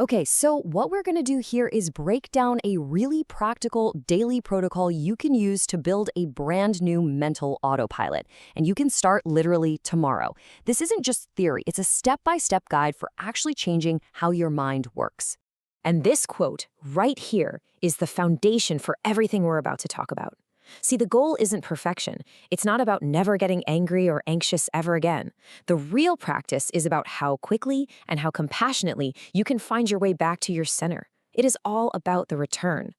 Okay, so what we're going to do here is break down a really practical daily protocol you can use to build a brand new mental autopilot. And you can start literally tomorrow. This isn't just theory, it's a step-by-step guide for actually changing how your mind works. And this quote right here is the foundation for everything we're about to talk about. See, the goal isn't perfection. It's not about never getting angry or anxious ever again. The real practice is about how quickly and how compassionately you can find your way back to your center. It is all about the return.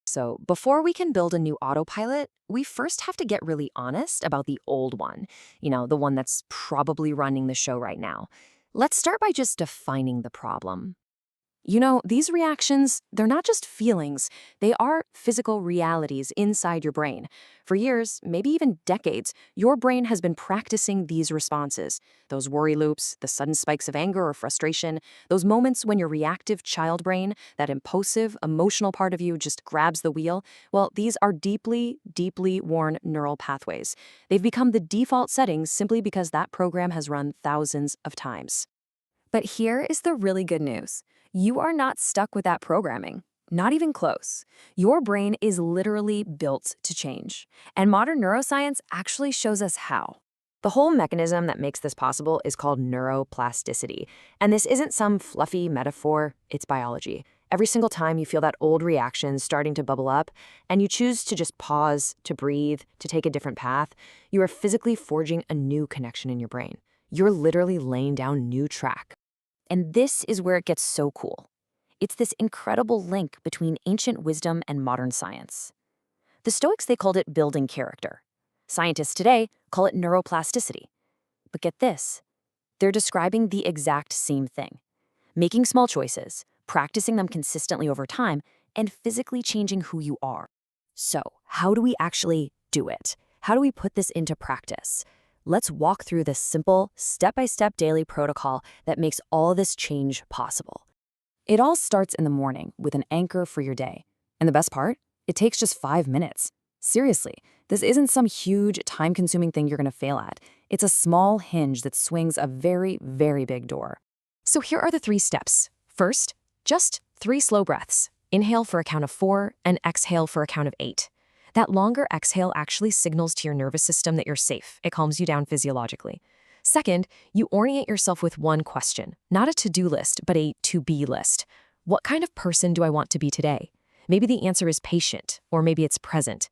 So, before we can build a new autopilot, we first have to get really honest about the old one. The one that's probably running the show right now. Let's start by just defining the problem. These reactions, they're not just feelings, they are physical realities inside your brain. For years, maybe even decades, your brain has been practicing these responses. Those worry loops, the sudden spikes of anger or frustration, those moments when your reactive child brain, that impulsive, emotional part of you just grabs the wheel, well, these are deeply, deeply worn neural pathways. They've become the default settings simply because that program has run thousands of times. But here is the really good news. You are not stuck with that programming. Not even close. Your brain is literally built to change. And modern neuroscience actually shows us how. The whole mechanism that makes this possible is called neuroplasticity. And this isn't some fluffy metaphor, it's biology. Every single time you feel that old reaction starting to bubble up, and you choose to just pause, to breathe, to take a different path, you are physically forging a new connection in your brain. You're literally laying down new track. And this is where it gets so cool. It's this incredible link between ancient wisdom and modern science. The Stoics, they called it building character. Scientists today call it neuroplasticity. But get this, they're describing the exact same thing. Making small choices, practicing them consistently over time, and physically changing who you are. So, how do we actually do it? How do we put this into practice? Let's walk through this simple, step-by-step daily protocol that makes all this change possible. It all starts in the morning with an anchor for your day. And the best part? It takes just 5 minutes. Seriously, this isn't some huge, time-consuming thing you're going to fail at. It's a small hinge that swings a very, very big door. So here are the 3 steps. First, just 3 slow breaths. Inhale for a count of 4 and exhale for a count of 8. That longer exhale actually signals to your nervous system that you're safe. It calms you down physiologically. Second, you orient yourself with one question, not a to-do list, but a to-be list. What kind of person do I want to be today? Maybe the answer is patient, or maybe it's present.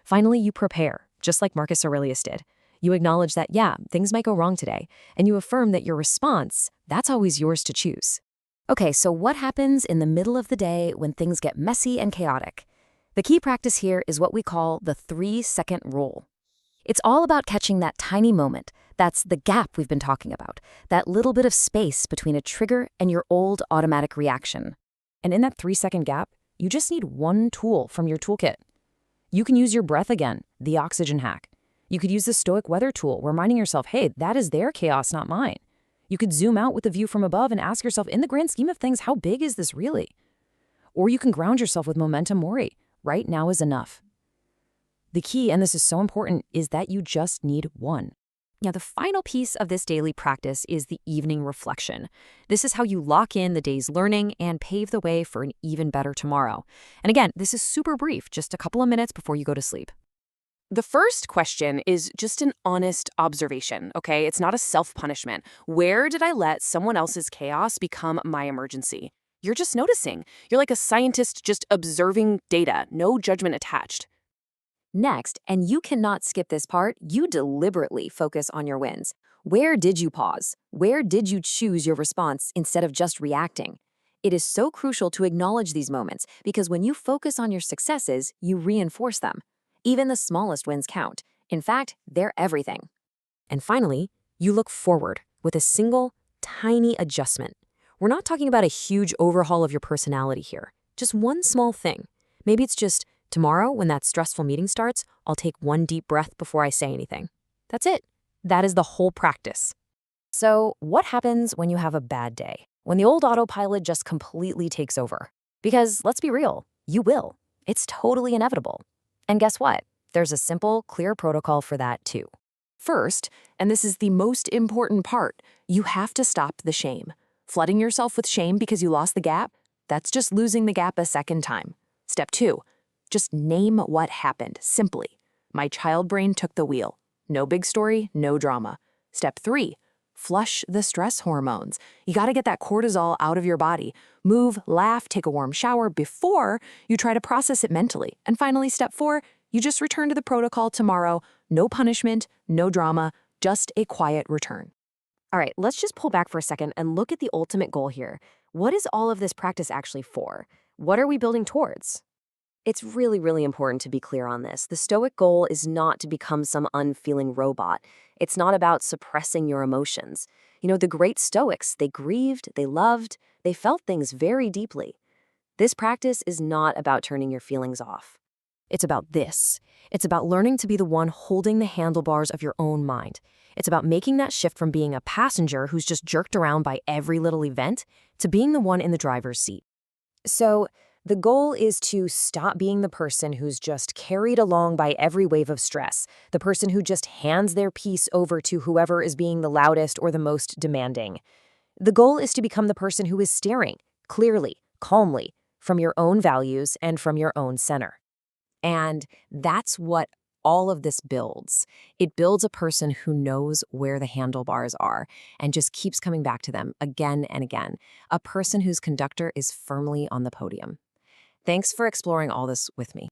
Finally, you prepare, just like Marcus Aurelius did. You acknowledge that, yeah, things might go wrong today, and you affirm that your response, that's always yours to choose. Okay, so what happens in the middle of the day when things get messy and chaotic? The key practice here is what we call the 3-second rule. It's all about catching that tiny moment. That's the gap we've been talking about, that little bit of space between a trigger and your old automatic reaction. And in that 3-second gap, you just need one tool from your toolkit. You can use your breath again, the oxygen hack. You could use the Stoic weather tool, reminding yourself, hey, that is their chaos, not mine. You could zoom out with the view from above and ask yourself, in the grand scheme of things, how big is this really? Or you can ground yourself with momentum mori. Right now is enough. The key, and this is so important, is that you just need one. Now, the final piece of this daily practice is the evening reflection. This is how you lock in the day's learning and pave the way for an even better tomorrow. And again, this is super brief, just a couple of minutes before you go to sleep. The first question is just an honest observation, okay? It's not a self-punishment. Where did I let someone else's chaos become my emergency? You're just noticing. You're like a scientist just observing data, no judgment attached. Next, and you cannot skip this part, you deliberately focus on your wins. Where did you pause? Where did you choose your response instead of just reacting? It is so crucial to acknowledge these moments because when you focus on your successes, you reinforce them. Even the smallest wins count. In fact, they're everything. And finally, you look forward with a single, tiny adjustment. We're not talking about a huge overhaul of your personality here. Just one small thing. Maybe it's just, tomorrow, when that stressful meeting starts, I'll take one deep breath before I say anything. That's it. That is the whole practice. So, what happens when you have a bad day? When the old autopilot just completely takes over? Because, let's be real, you will. It's totally inevitable. And guess what? There's a simple, clear protocol for that too. First, and this is the most important part, you have to stop the shame. Flooding yourself with shame because you lost the gap? That's just losing the gap a second time. Step 2. Just name what happened, simply. My child brain took the wheel. No big story, no drama. Step 3. Flush the stress hormones. You gotta get that cortisol out of your body. Move, laugh, take a warm shower before you try to process it mentally. And finally, step 4, you just return to the protocol tomorrow. No punishment, no drama, just a quiet return. All right, let's just pull back for a second and look at the ultimate goal here. What is all of this practice actually for? What are we building towards? It's really, really important to be clear on this. The Stoic goal is not to become some unfeeling robot. It's not about suppressing your emotions. The great Stoics, they grieved, they loved, they felt things very deeply. This practice is not about turning your feelings off. It's about this. It's about learning to be the one holding the handlebars of your own mind. It's about making that shift from being a passenger who's just jerked around by every little event to being the one in the driver's seat. So, the goal is to stop being the person who's just carried along by every wave of stress, the person who just hands their piece over to whoever is being the loudest or the most demanding. The goal is to become the person who is steering, clearly, calmly, from your own values and from your own center. And that's what all of this builds. It builds a person who knows where the handlebars are and just keeps coming back to them again and again. A person whose conductor is firmly on the podium. Thanks for exploring all this with me.